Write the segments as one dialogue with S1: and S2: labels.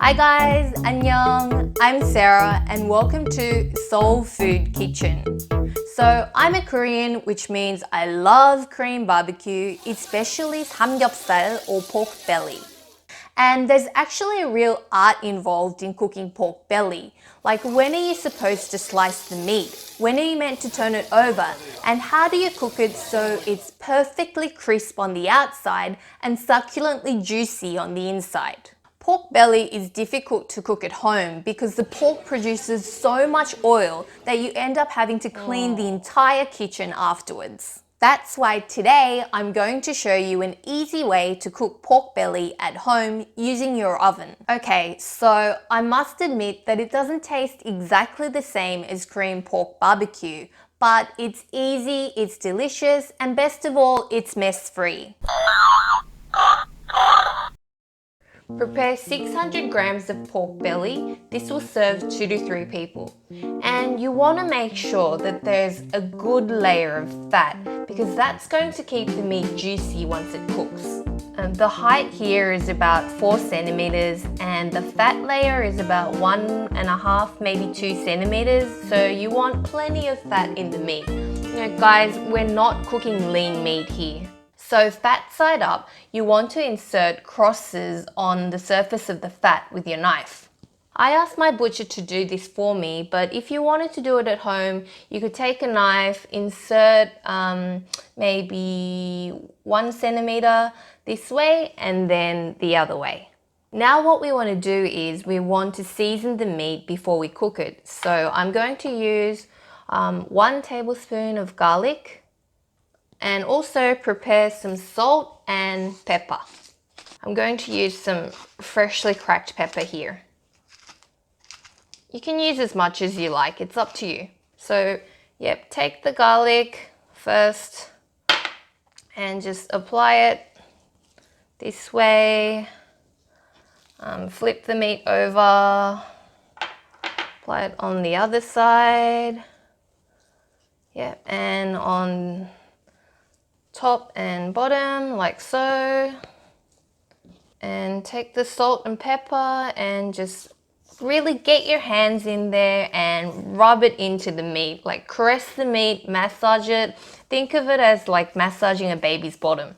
S1: Hi guys, annyeong. I'm Sarah and welcome to Soul Food Kitchen. So I'm a Korean, which means I love Korean barbecue, especially samgyeopsal or pork belly. And there's actually a real art involved in cooking pork belly. Like, when are you supposed to slice the meat? When are you meant to turn it over? And how do you cook it so it's perfectly crisp on the outside and succulently juicy on the inside? Pork belly is difficult to cook at home because the pork produces so much oil that you end up having to clean the entire kitchen afterwards. That's why today I'm going to show you an easy way to cook pork belly at home using your oven. Okay, so I must admit that it doesn't taste exactly the same as Korean pork barbecue, but it's easy, it's delicious, and best of all, it's mess-free. Prepare 600 grams of pork belly. This will serve 2 to 3 people. And you want to make sure that there's a good layer of fat because that's going to keep the meat juicy once it cooks. The height here is about 4 centimeters and the fat layer is about 1.5, maybe 2 centimeters. So you want plenty of fat in the meat. You know, guys, we're not cooking lean meat here. So fat side up, you want to insert crosses on the surface of the fat with your knife. I asked my butcher to do this for me, but if you wanted to do it at home, you could take a knife, insert maybe 1 centimeter this way and then the other way. Now what we want to do is we want to season the meat before we cook it. So I'm going to use 1 tablespoon of garlic, and also prepare some salt and pepper. I'm going to use some freshly cracked pepper here. You can use as much as you like, it's up to you. So, yep, take the garlic first and just apply it this way. Flip the meat over, apply it on the other side. Yep, and on top and bottom like so, and take the salt and pepper and just really get your hands in there and rub it into the meat, like caress the meat, massage it. Think of it as like massaging a baby's bottom,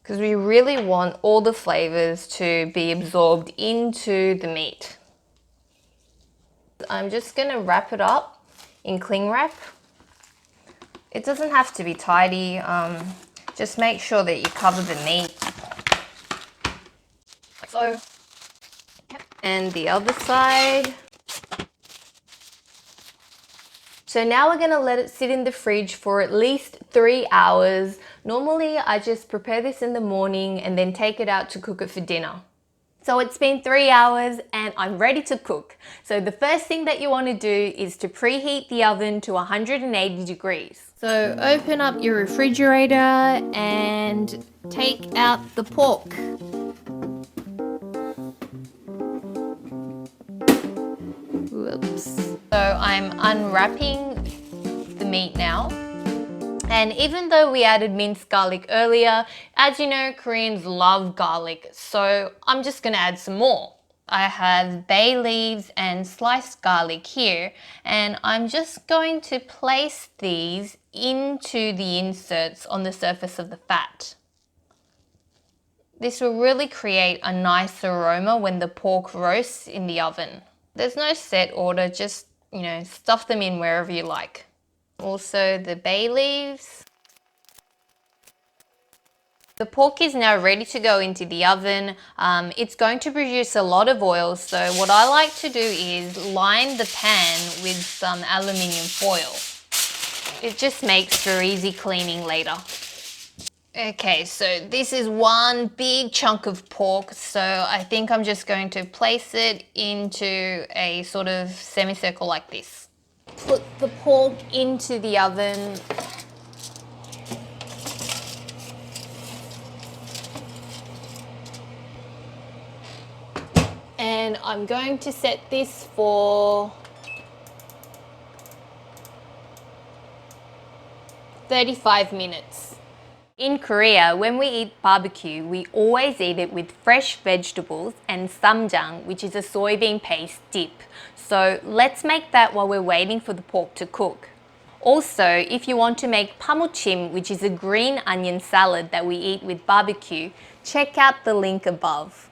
S1: because we really want all the flavors to be absorbed into the meat. I'm just gonna wrap it up in cling wrap. It doesn't have to be tidy, just make sure that you cover the meat. So, and the other side. So now we're gonna let it sit in the fridge for at least 3 hours. Normally I just prepare this in the morning and then take it out to cook it for dinner. So it's been 3 hours and I'm ready to cook. So the first thing that you want to do is to preheat the oven to 180 degrees. So open up your refrigerator and take out the pork. Whoops. So I'm unwrapping the meat now. And even though we added minced garlic earlier, as you know, Koreans love garlic, so I'm just gonna add some more. I have bay leaves and sliced garlic here, and I'm just going to place these into the inserts on the surface of the fat. This will really create a nice aroma when the pork roasts in the oven. There's no set order, just, you know, stuff them in wherever you like. Also the bay leaves. The pork is now ready to go into the oven. It's going to produce a lot of oil, so what I like to do is line the pan with some aluminium foil. It just makes for easy cleaning later. Okay, so this is one big chunk of pork, so I think I'm just going to place it into a sort of semicircle like this. Put the pork into the oven. And I'm going to set this for 35 minutes. In Korea, when we eat barbecue, we always eat it with fresh vegetables and ssamjang, which is a soybean paste dip. So let's make that while we're waiting for the pork to cook. Also, if you want to make pamuchim, which is a green onion salad that we eat with barbecue, check out the link above.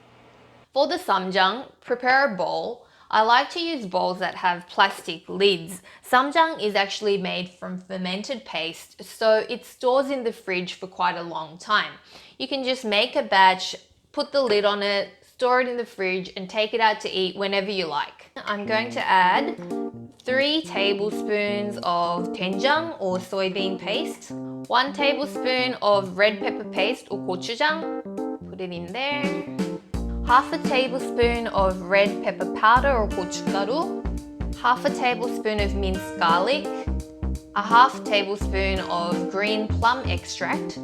S1: For the ssamjang, prepare a bowl. I like to use bowls that have plastic lids. Ssamjang is actually made from fermented paste, so it stores in the fridge for quite a long time. You can just make a batch, put the lid on it, store it in the fridge, and take it out to eat whenever you like. I'm going to add 3 tablespoons of doenjang or soybean paste, 1 tablespoon of red pepper paste or gochujang, put it in there. Half a tablespoon of red pepper powder or gochugaru, half a tablespoon of minced garlic, a half tablespoon of green plum extract.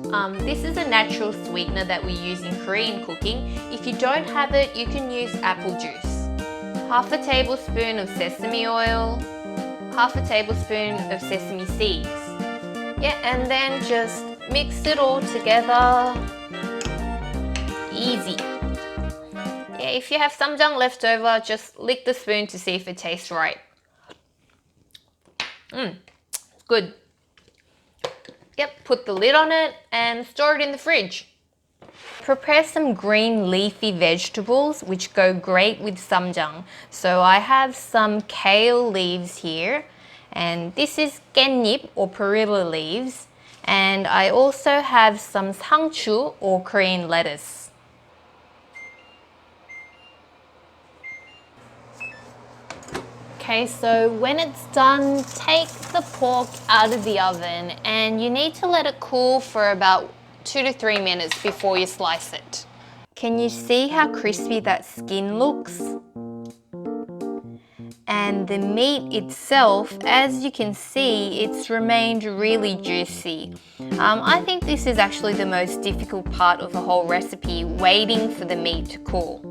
S1: This is a natural sweetener that we use in Korean cooking. If you don't have it, you can use apple juice. Half a tablespoon of sesame oil, half a tablespoon of sesame seeds. Yeah, and then just mix it all together. Easy. Yeah, if you have ssamjang left over, just lick the spoon to see if it tastes right. Good. Yep, put the lid on it and store it in the fridge. Prepare some green leafy vegetables which go great with ssamjang. So I have some kale leaves here, and this is 깻잎 or perilla leaves, and I also have some sangchu or Korean lettuce. Okay, so when it's done, take the pork out of the oven and you need to let it cool for about 2 to 3 minutes before you slice it. Can you see how crispy that skin looks? And the meat itself, as you can see, it's remained really juicy. I think this is actually the most difficult part of the whole recipe, waiting for the meat to cool.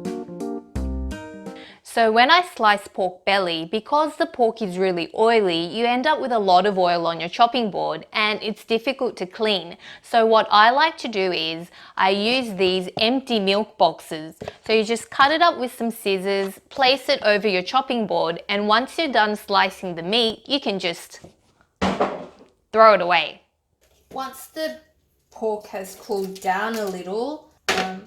S1: So when I slice pork belly, because the pork is really oily, you end up with a lot of oil on your chopping board and it's difficult to clean. So what I like to do is I use these empty milk boxes. So you just cut it up with some scissors, place it over your chopping board, and once you're done slicing the meat, you can just throw it away. Once the pork has cooled down a little,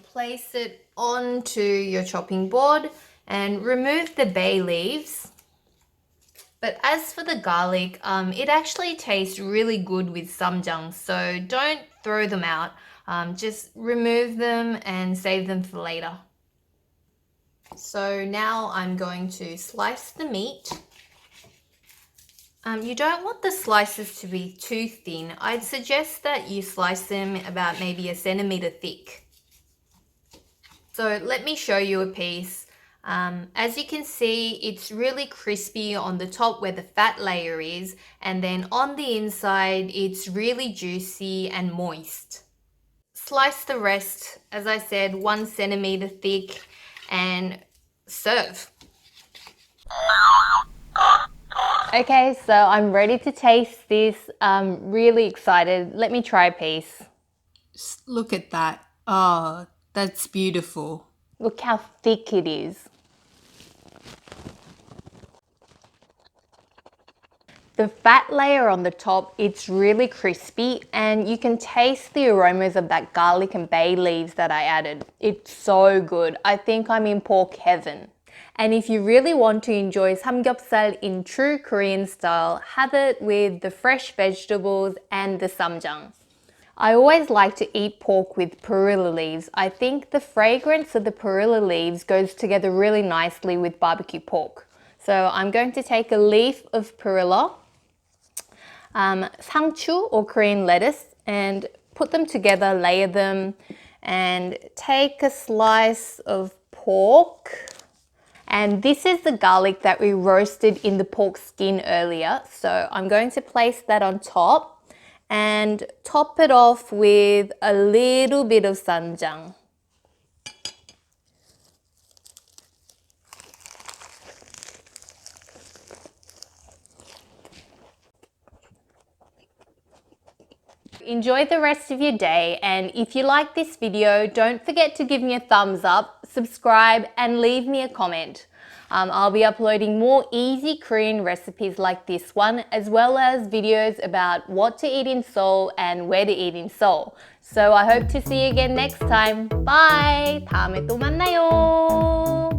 S1: place it onto your chopping board and remove the bay leaves. But as for the garlic, it actually tastes really good with ssamjang, so don't throw them out. Just remove them and save them for later. So now I'm going to slice the meat. You don't want the slices to be too thin. I'd suggest that you slice them about maybe 1 centimeter thick. So let me show you a piece. As you can see, it's really crispy on the top where the fat layer is, and then on the inside, it's really juicy and moist. Slice the rest, as I said, 1 centimeter thick, and serve. Okay, so I'm ready to taste this. I'm really excited. Let me try a piece.
S2: Just look at that. Oh, that's beautiful.
S1: Look how thick it is. The fat layer on the top, it's really crispy and you can taste the aromas of that garlic and bay leaves that I added. It's so good. I think I'm in pork heaven. And if you really want to enjoy samgyeopsal in true Korean style, have it with the fresh vegetables and the ssamjang. I always like to eat pork with perilla leaves. I think the fragrance of the perilla leaves goes together really nicely with barbecue pork. So I'm going to take a leaf of perilla, sangchu or Korean lettuce, and put them together, layer them, and take a slice of pork. And this is the garlic that we roasted in the pork skin earlier. So I'm going to place that on top and top it off with a little bit of ssamjang. Enjoy the rest of your day, and if you like this video, don't forget to give me a thumbs up, subscribe, and leave me a comment. I'll be uploading more easy Korean recipes like this one, as well as videos about what to eat in Seoul and where to eat in Seoul. So I hope to see you again next time. Bye! 다음에 또 만나요!